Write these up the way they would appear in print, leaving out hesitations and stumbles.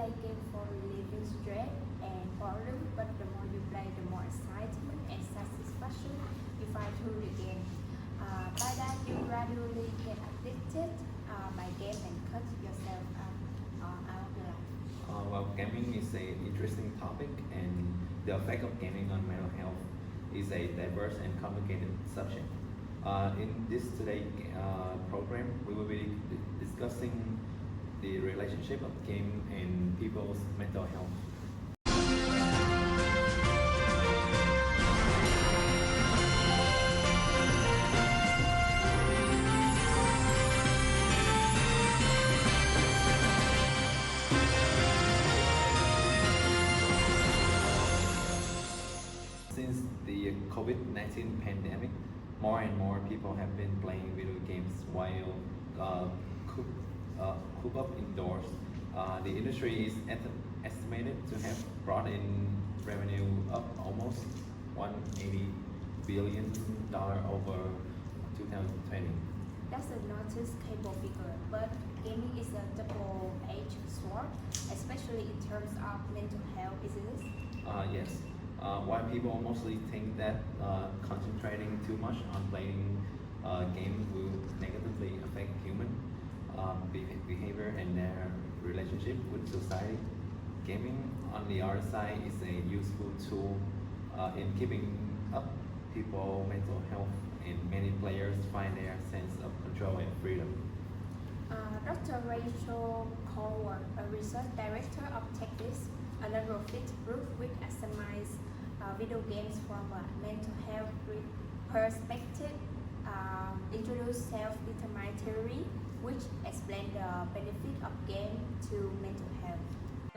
play game for relieving stress and boredom, but the more you play, the more excitement and satisfaction you find through the game. By that, you gradually get addicted by game and cut yourself out of your life. Well, gaming is an interesting topic, and the effect of gaming on mental health is a diverse and complicated subject. In this today program, we will be discussing the relationship of game and people's mental health. Since the COVID-19 pandemic, more and more people have been playing video games while coop, coop up indoors. The industry is estimated to have brought in revenue of almost $180 billion over 2020. That's a noticeable figure, but gaming is a double-edged sword, especially in terms of mental health, isn't it? Yes. While people mostly think that concentrating too much on playing game will negatively affect human behavior and their relationship with society, gaming, on the other side, is a useful tool in keeping up people's mental health, and many players find their sense of control and freedom. Dr. Rachel Coward, a research director of TechDis, a non-profit group which examines video games from a mental health perspective, introduced self-determined theory, which explains the benefit of game to mental health.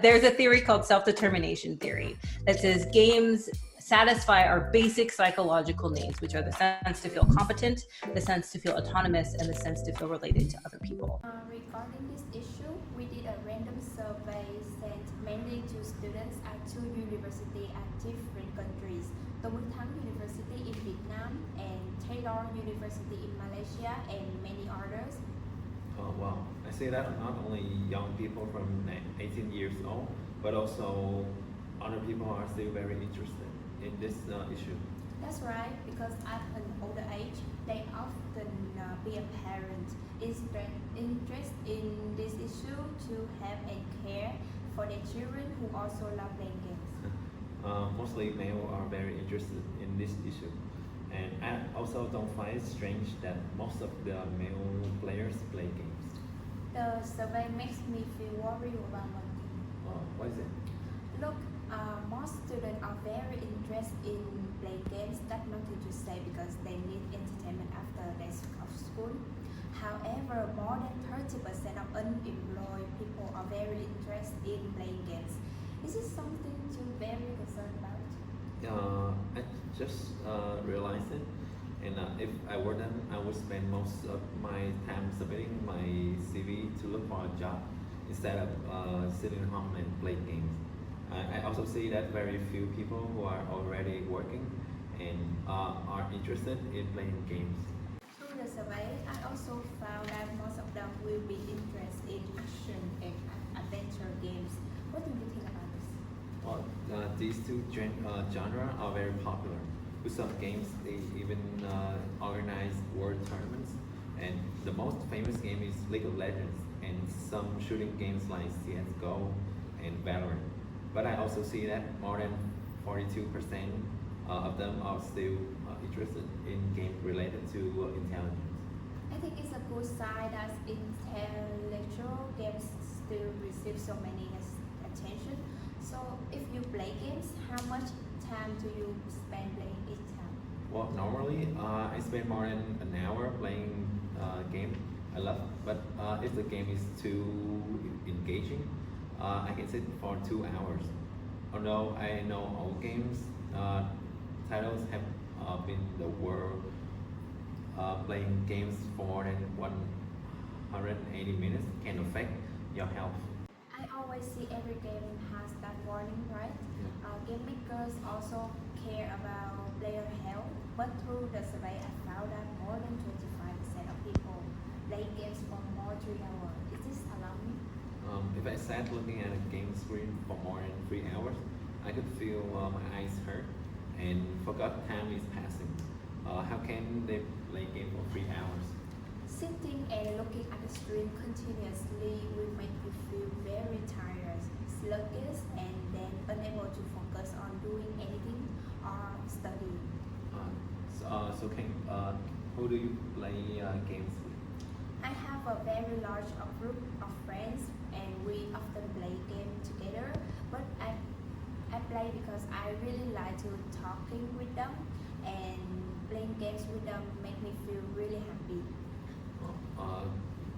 There's a theory called self-determination theory that says games satisfy our basic psychological needs, which are the sense to feel competent, the sense to feel autonomous, and the sense to feel related to other people. Regarding this issue, we did a random survey sent mainly to students at two universities at different countries, Tung University in Vietnam and Taylor University in Malaysia, and many others. Wow, I see that not only young people from 18 years old, but also other people are still very interested in this issue. That's right, because at an older age, they often be a parent interest in this issue to help and care for their children who also love playing games. Mostly male are very interested in this issue. And I also don't find it strange that most of the male players play games. The survey makes me feel worried about one thing. What is it? Look, most students are very interested in playing games. That's nothing to say because they need entertainment after days of school. However, more than 30% of unemployed people are very interested in playing games. Is this something to be very concerned about? I just realized it, and if I were them, I would spend most of my time submitting my CV to look for a job instead of sitting home and play games. I also see that very few people who are already working and are interested in playing games. Through the survey, I also found that most of them will be interested in action and adventure games. What do you think about this? Well, these two genres are very popular. With some games, they even organize world tournaments. And the most famous game is League of Legends, and some shooting games like CS:GO and Valorant. But I also see that more than 42% of them are still interested in games related to intelligence. I think it's a good sign that intellectual games still receive so many attention. So if you play games, how much time do you spend playing each time? Well, normally I spend more than an hour playing game. I love, but if the game is too engaging, I can sit for 2 hours. Although I know all games titles have been the world playing games for more than 180 minutes can affect your health. I always see every game has that warning, right? Game makers also care about player health, but through the survey I found that more than 25% of people play games for more 3 hours. Is this alarming? If I sat looking at a game screen for more than 3 hours, I could feel my eyes hurt and forgot time is passing. How can they play game for 3 hours? Sitting and looking at the screen continuously will make you feel very tired, sluggish, and then unable to focus on doing anything or studying. Who do you play games with? I have a very large group of friends and we often play games together, but I play because I really like to talking with them and playing games with them make me feel really happy.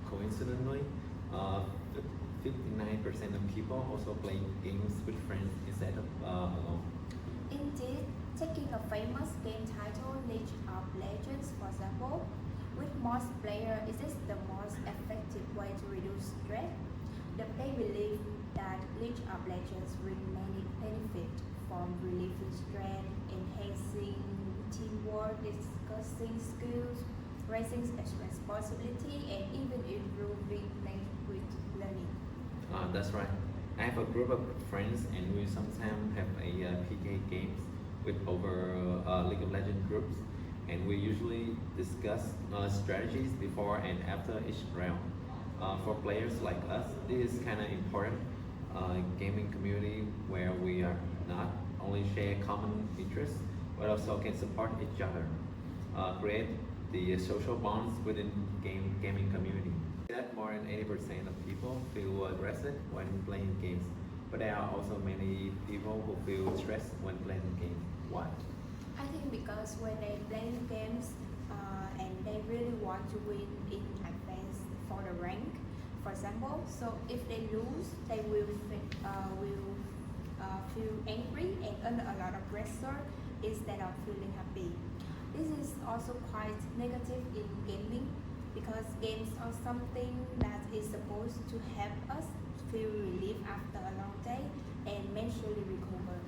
Coincidentally, 59% of people also play games with friends instead of alone. Indeed, taking a famous game title League of Legends for example, with most players it is the most effective way to reduce stress. They believe that League of Legends bring many benefits from relieving stress, enhancing teamwork, discussing skills, raising responsibility, and even improving language learning. That's right. I have a group of friends and we sometimes have a PK games with over League of Legends groups and we usually discuss strategies before and after each round. For players like us, this is kind of important. Gaming community where we are not only share common interests but also can support each other. Create the social bonds within gaming community. That more than 80% of people feel aggressive when playing games, but there are also many people who feel stressed when playing games. Why? I think because when they play games and they really want to win in advance for the rank, for example, so if they lose, they will feel angry and under a lot of pressure instead of feeling happy. This is also quite negative in gaming because games are something that is supposed to help us feel relief after a long day and mentally recover.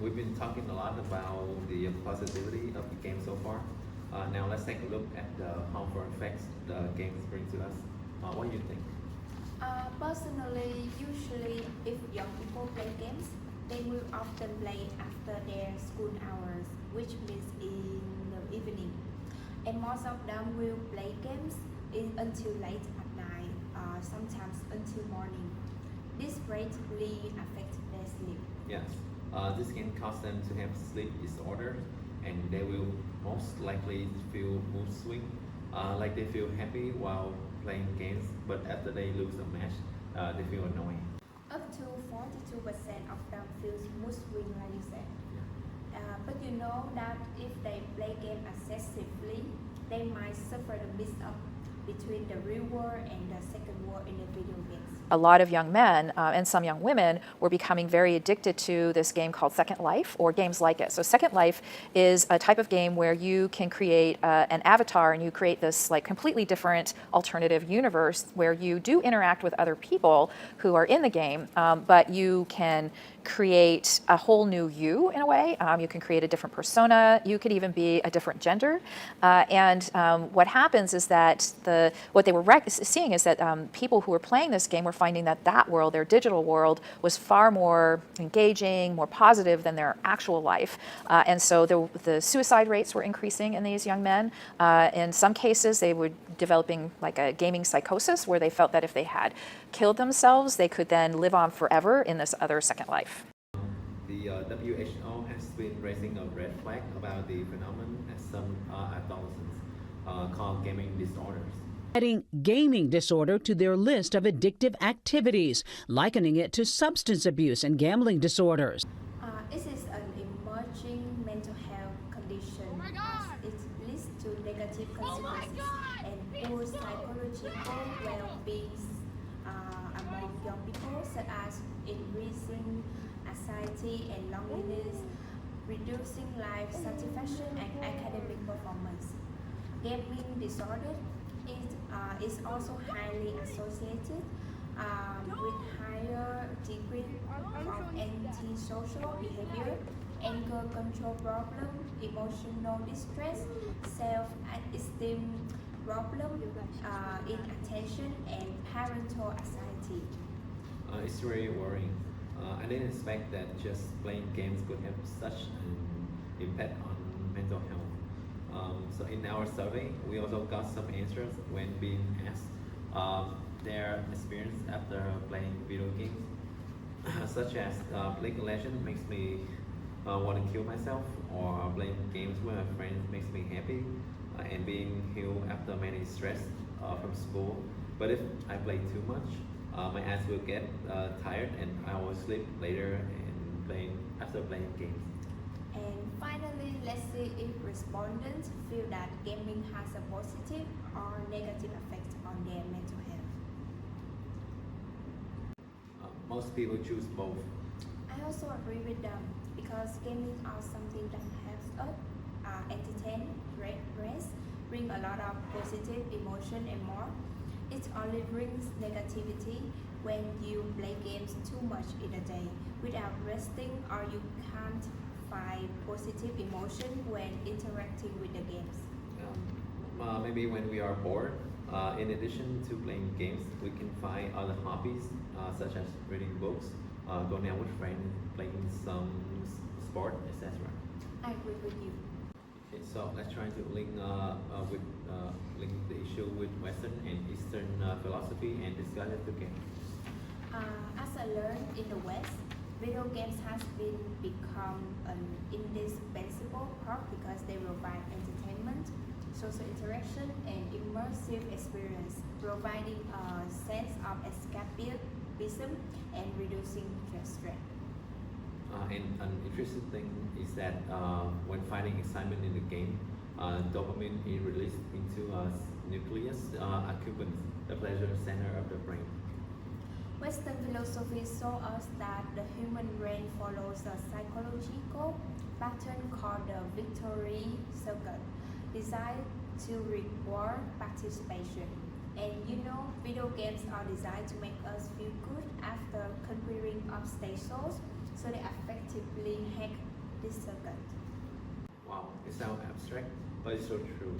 We've been talking a lot about the positivity of the game so far. Now let's take a look at the harmful effects the games bring to us. What do you think? Personally, usually if young people play games, they will often play after their school hours, which means in the evening. And most of them will play games until late at night, sometimes until morning. This greatly affects their sleep. Yes, this can cause them to have sleep disorders and they will most likely feel mood swing, like they feel happy while playing games, but after they lose a match, they feel annoying. Up to 42% of them feel mood swing, like you said. But you know that if they play game excessively, they might suffer the mix-up between the real world and the second world in the video games. A lot of young men and some young women were becoming very addicted to this game called Second Life or games like it. So Second Life is a type of game where you can create an avatar and you create this like completely different alternative universe where you do interact with other people who are in the game, but you can create a whole new you in a way. You can create a different persona. You could even be a different gender. What happens is that what they were seeing is that people who were playing this game were finding that that world, their digital world, was far more engaging, more positive than their actual life. And so the suicide rates were increasing in these young men. In some cases, they were developing like a gaming psychosis where they felt that if they had killed themselves, they could then live on forever in this other second life. The WHO has been raising a red flag about the phenomenon as some adolescents called gaming disorders. Adding gaming disorder to their list of addictive activities, likening it to substance abuse and gambling disorders. This is an emerging mental health condition as it leads to negative consequences and poor psychological well-being among young people, such as increasing anxiety and loneliness, reducing life satisfaction and academic performance. Gaming disorder is also highly associated with higher degree of antisocial behavior, anger control problem, emotional distress, self-esteem problem in attention and parental anxiety. It's very worrying. I didn't expect that just playing games could have such an impact on mental health. So in our survey, we also got some answers when being asked their experience after playing video games, such as League of Legends makes me want to kill myself, or playing games with my friends makes me happy, and being healed after many stress from school. But if I play too much, my eyes will get tired and I will sleep later after playing games. And finally, let's see if respondents feel that gaming has a positive or negative effect on their mental health. Most people choose both. I also agree with them because gaming are something that helps us entertain, rest, bring a lot of positive emotion and more. It only brings negativity when you play games too much in a day without resting, or you can't find positive emotion when interacting with the games. Maybe when we are bored, in addition to playing games, we can find other hobbies such as reading books, going out with friends, playing some sport, etc. I agree with you. Okay, so let's try to link the issue with Western and Eastern philosophy and discuss it together. As I learned in the West, video games has become an indispensable part because they provide entertainment, social interaction, and immersive experience, providing a sense of escapism and reducing stress. And an interesting thing is that when finding excitement in the game, dopamine is released into a nucleus accumbens, the pleasure center of the brain. Western philosophy shows us that the human brain follows a psychological pattern called the victory circuit, designed to reward participation. And video games are designed to make us feel good after conquering obstacles, so they effectively hack this circuit. Wow, it sounds abstract, but it's so true.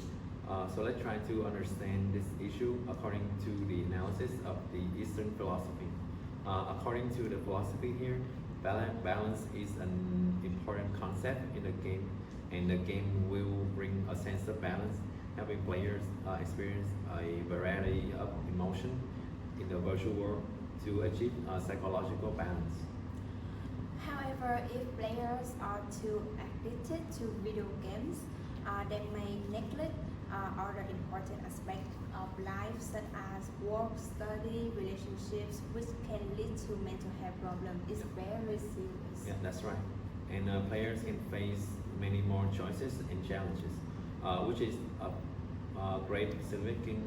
So let's try to understand this issue according to the analysis of the Eastern philosophy. According to the philosophy here, balance is an important concept in the game, and the game will bring a sense of balance, helping players experience a variety of emotion in the virtual world to achieve psychological balance. However, if players are too addicted to video games, they may neglect other important aspects of life, such as work, study, relationships, which can lead to mental health problems. It's very serious. Yeah, that's right. And players can face many more choices and challenges, which is a great significant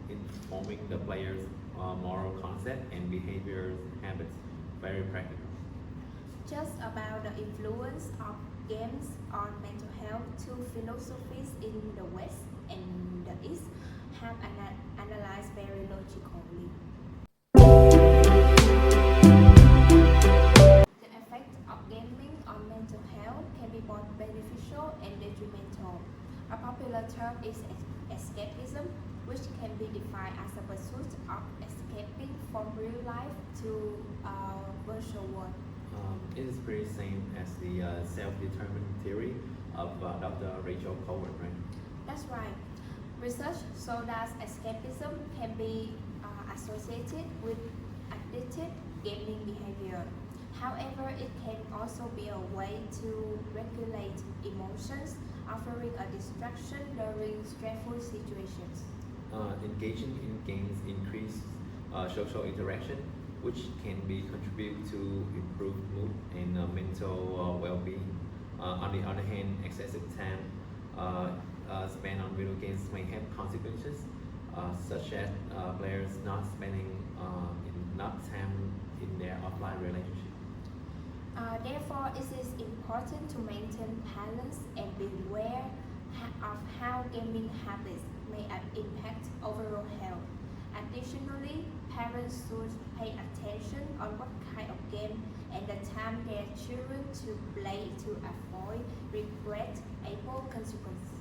in forming the player's moral concept and behavior habits. Very practical. Just about the influence of games on mental health, two philosophies in the West and the East have analyzed very logically. The effect of gaming on mental health can be both beneficial and detrimental. A popular term is escapism, which can be defined as a pursuit of escaping from real life to a virtual world. It is pretty same as the self-determined theory of Dr. Rachel Cohen, right? That's right. Research shows that escapism can be associated with addictive gaming behavior. However, it can also be a way to regulate emotions, offering a distraction during stressful situations. Engaging in games increase social interaction, which can be contribute to improved mood and mental well-being. On the other hand, excessive time spent on video games may have consequences, such as players not spending enough time in their offline relationship. Therefore, it is important to maintain balance and beware of how gaming habits may impact overall health. Additionally, parents should pay attention on what kind of game and the time their children to play to avoid regret-able consequences.